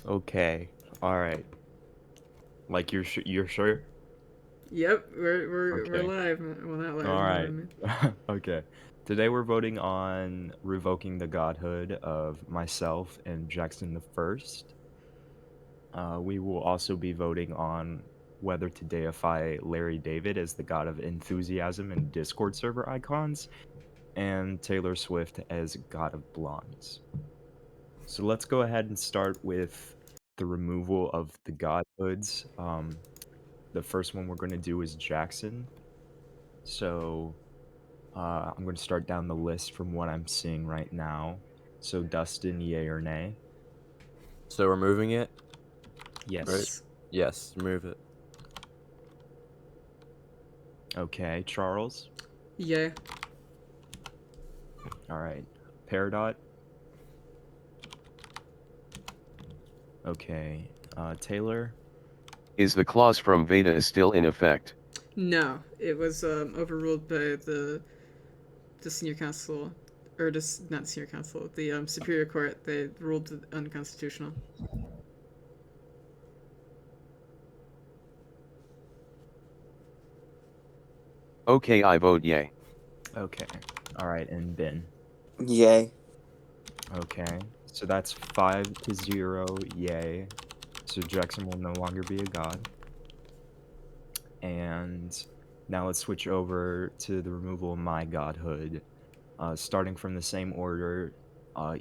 Okay. All right. Like you're sure? Yep, we're Okay. live. Well, not live, All you know what I right. mean. Okay. Today we're voting on revoking the godhood of myself and Jackson the First. We will also be voting on whether to deify Larry David as the god of enthusiasm and Discord server icons, and Taylor Swift as god of blondes. So let's go ahead and start with the removal of the godhoods. The first one we're going to do is Jackson. So I'm going to start down the list from what I'm seeing right now. So Dustin, yay or nay? So removing it, right? Yes. Yes. Yes, remove it. Okay. Charles. Yeah. All right. Peridot. Okay. Taylor. Is the clause from Veda still in effect? No, it was overruled by the senior council, or just not senior council, the superior court. They ruled it unconstitutional. Okay, I vote yay. Okay. All right. And Ben. Yay. Okay. So that's 5-0. Yay. So Jackson will no longer be a god. And now let's switch over to the removal of my godhood. Starting from the same order,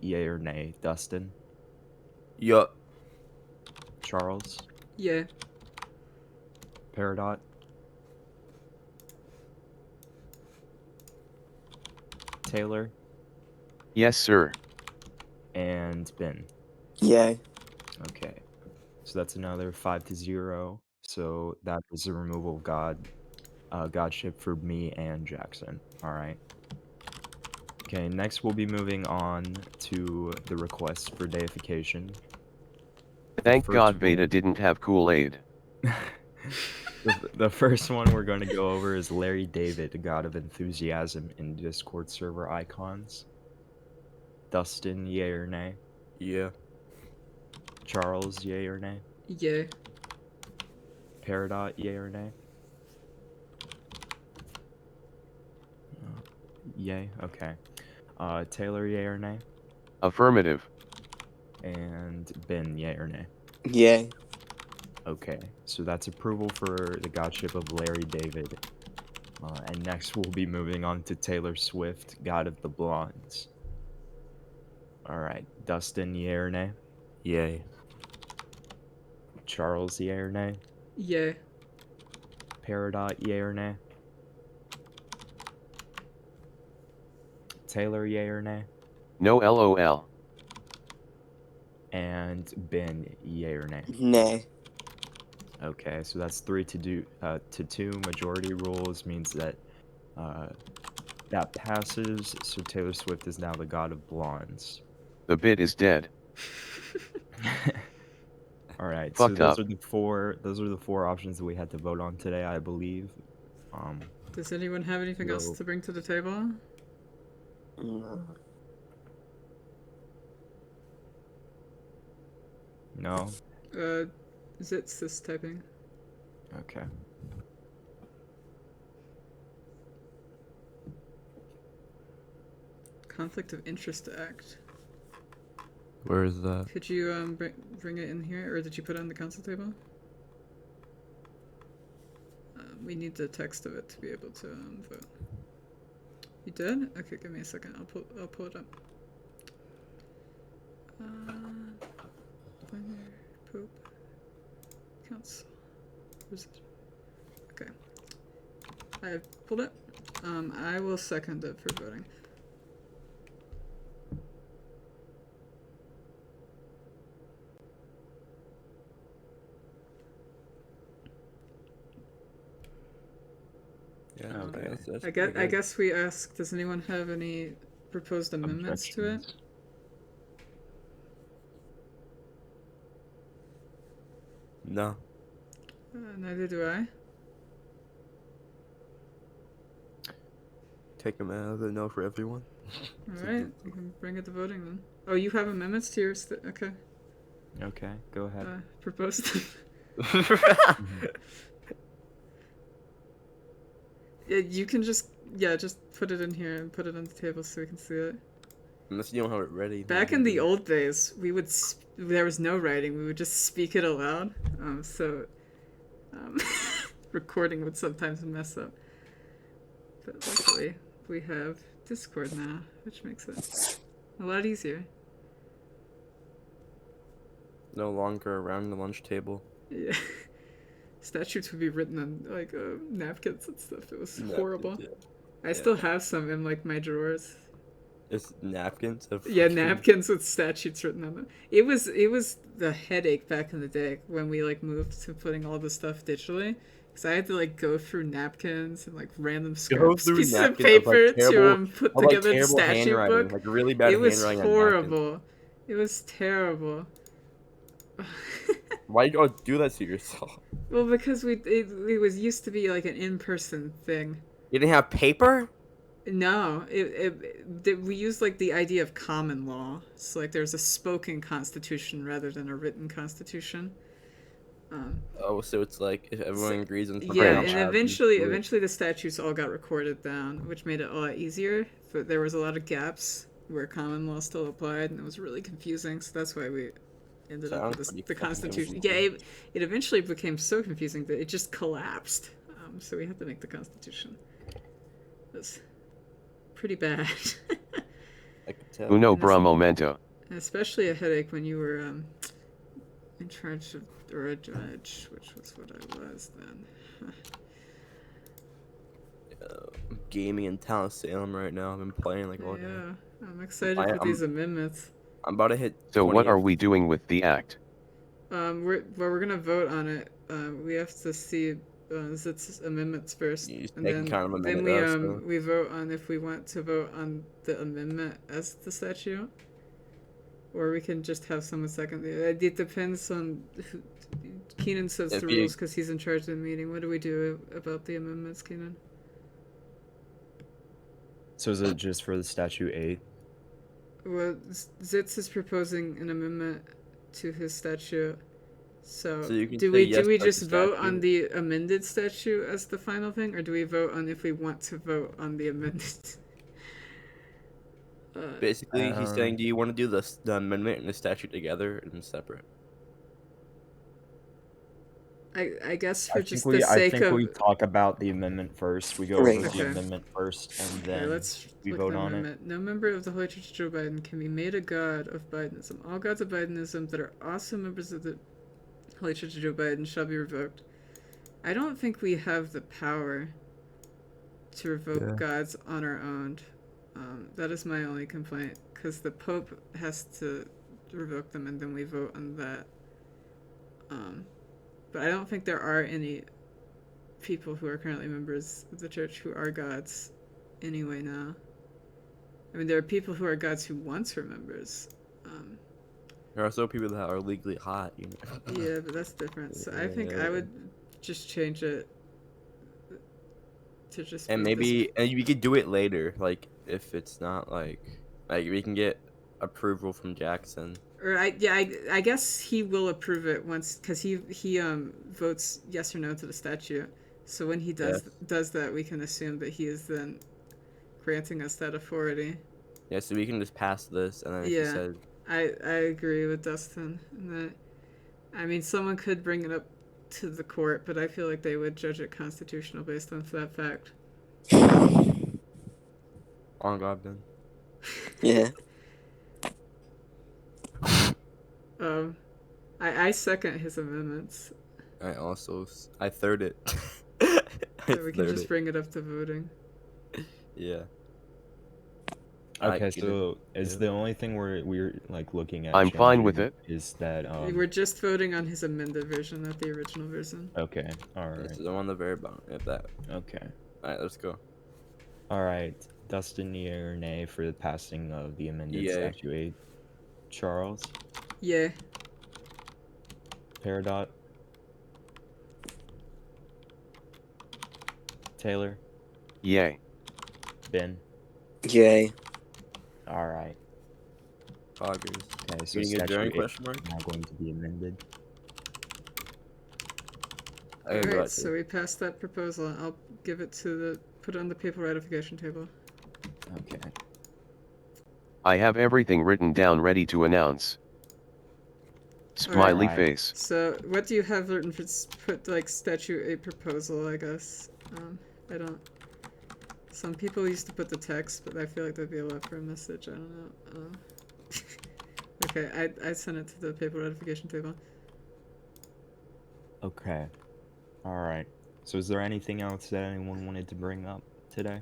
yay or nay. Dustin, Yup. Charles, Yeah. Peridot, Taylor, Yes, sir. and Ben. Yay. Okay. So that's another 5-0. So that is the removal of godship for me and Jackson. All right. Okay, next we'll be moving on to the requests for deification. Thank first God Veda one- didn't have Kool-Aid. the first one we're going to go over is Larry David, the god of enthusiasm in Discord server icons. Dustin, yay or nay? Yeah. Charles, yay or nay? Yeah. Peridot, yay or nay? Yay, okay. Taylor, yay or nay? Affirmative. And Ben, yay or nay? Yay. Okay, so that's approval for the godship of Larry David. And next we'll be moving on to Taylor Swift, god of the blondes. Alright, Dustin, yay or nay? Yay. Charles, yay or nay? Yeah. Peridot, yay or nay? Taylor, yay or nay? No LOL. And Ben, yay or nay? Nay. Okay, so that's 3-2. Majority rules means that that passes. So Taylor Swift is now the god of blondes. The bit is dead. All right, Fucked so up. those are the four options that we had to vote on today, I believe. Does anyone have anything else So- to bring to the table? No. Zit's this typing. Okay. Conflict of Interest Act. Where is that? Could you bring it in here, or did you put it on the council table? We need the text of it to be able to vote. You did? Okay, give me a second. I'll pull it up. Binary, Pope, Council. Where's it? Okay. I have pulled it. I will second it for voting. Yeah. Okay. That's I pretty guess we ask. Does anyone have any proposed amendments to it? Objections? No. Neither do I. Take them out of the no for everyone. All right, you can bring it to voting then. Oh, you have amendments to yours? Okay. Okay, go ahead. Propose them. Mhm. Yeah, you can just put it in here and put it on the table so we can see it. Unless you don't have it ready. then Back you in can the do it. old days, there was no writing. We would just speak it aloud. So um, recording would sometimes mess up. But luckily, we have Discord now, which makes it a lot easier. No longer around the lunch table. Yeah. Statutes would be written on like napkins and stuff. It was Napkins, horrible. yeah. I still have some in like my drawers. It's napkins. Of Yeah, fucking- napkins with statutes written on them. It was the headache back in the day when we like moved to putting all the stuff digitally. Because I had to like go through napkins and like random scraps, through pieces of napkins of, paper like, to terrible- put Of, like, together the terrible statute handwriting, book. like really bad It was handwriting on napkins. horrible. It was terrible. Why you gotta do that to yourself? Well, because it was used to be like an in-person thing. You didn't have paper? No, we used like the idea of common law. So like there's a spoken constitution rather than a written constitution. Oh, so it's like if everyone agrees on something Yeah, out and loud, you eventually, do it. eventually the statutes all got recorded down, which made it a lot easier. But there was a lot of gaps where common law still applied, and it was really confusing. So that's why we ended up Sounds with pretty the fucking Constitution. confusing. Yeah, it eventually became so confusing that it just collapsed. So we had to make the Constitution. It was pretty bad. I could tell. Uno And this- bra momento. And especially a headache when you were in charge of, or a judge, which was what I was then. Gaming in town of Salem right now. I've been playing like all day. Yeah, I'm excited I- for these amendments. I'm about to hit. So what 20 are we doing with the act? We're gonna vote on it. We have to see Zit's amendments first, You just and take then kind of a then minute, so- we vote on if we want to vote on the amendment as the statute, or we can just have someone second. It depends on who. Keenan sets If the you- rules because he's in charge of the meeting. What do we do about the amendments, Keenan? So is it just for the statute 8? Well, Zitz is proposing an amendment to his statute. So, So you can do say we yes do we to just the vote on statute. the amended statute as the final thing, or do we vote on if we want to vote on the amended? Basically, he's saying, Um, do you want to do the amendment and the statute together and separate? I guess for I just think we the sake I think of we talk about the amendment first. We go Right. over Okay. the amendment first, and okay, then let's we look vote at the on it. amendment. No member of the Holy Church of Joe Biden can be made a god of Bidenism. All gods of Bidenism that are also members of the Holy Church of Joe Biden shall be revoked. I don't think we have the power to revoke Yeah. gods on our own. That is my only complaint, because the Pope has to revoke them, and then we vote on that. But I don't think there are any people who are currently members of the church who are gods anyway now. I mean, there are people who are gods who once were members. There are also people that are legally hot, you know. Yeah, but that's different. So I think I Yeah. would just change it to just And be this- maybe, and we could do it later, like if it's not like we can get approval from Jackson. Or I guess he will approve it once, because he votes yes or no to the statute. So when he does that, we can assume that he is then granting us that authority. Yeah, so we can just pass this, and then if he Yeah. says, I agree with Dustin in that. I mean, someone could bring it up to the court, but I feel like they would judge it constitutional based on that fact. "On God, then." Yeah. I second his amendments, I third it. so we can just bring it up to voting. Yeah. Okay, I get it. so is Yeah. the only thing we're like looking at? I'm fine with changing it. Is that We're just voting on his amended version, not the original version. okay? All This right. is on the very bottom. At that. Okay. All right, let's go. All right. Dustin, yea or nay for the passing of the amended Yay. statute 8? Charles, Yeah. Peridot, Taylor, Yay. Ben. Yay. All right. Poggers. Okay, so Meeting statute adjourned? 8 Question mark. is now going to be amended. I gotta go Alright, back to so we passed that proposal. I'll give it to the put it on the papal ratification table. Okay. I have everything written down ready to announce. Smiley Alright. face. So what do you have written for put like statute 8 proposal, I guess? I don't. Some people used to put the text, but I feel like that'd be a lot for a message. I don't know. Okay, I sent it to the papal ratification table. Okay. Alright. So is there anything else that anyone wanted to bring up today?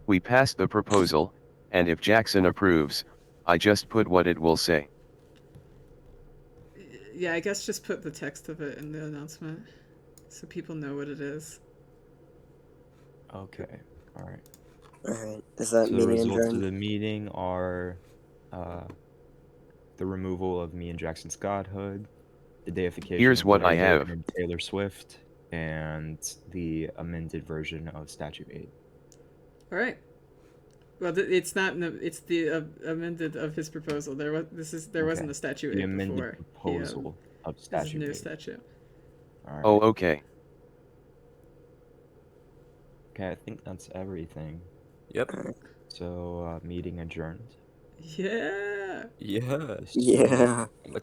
We passed the proposal, and if Jackson approves, I just put what it will say. Yeah, I guess just put the text of it in the announcement, so people know what it is. Okay. Alright. Alright. Is that So the meeting results of adjourned? the meeting are the removal of me and Jackson's godhood, the deification Here's of what I Larry David have. and Taylor Swift, and the amended version of Statute 8. All right. Well, it's not. It's the amended of his proposal. There wasn't a statute The 8 amended before. proposal of This is Statute new 8. statute. Alright. Oh, okay. Okay, I think that's everything. Yep. So, meeting adjourned. Yeah. Yeah. This- Yeah.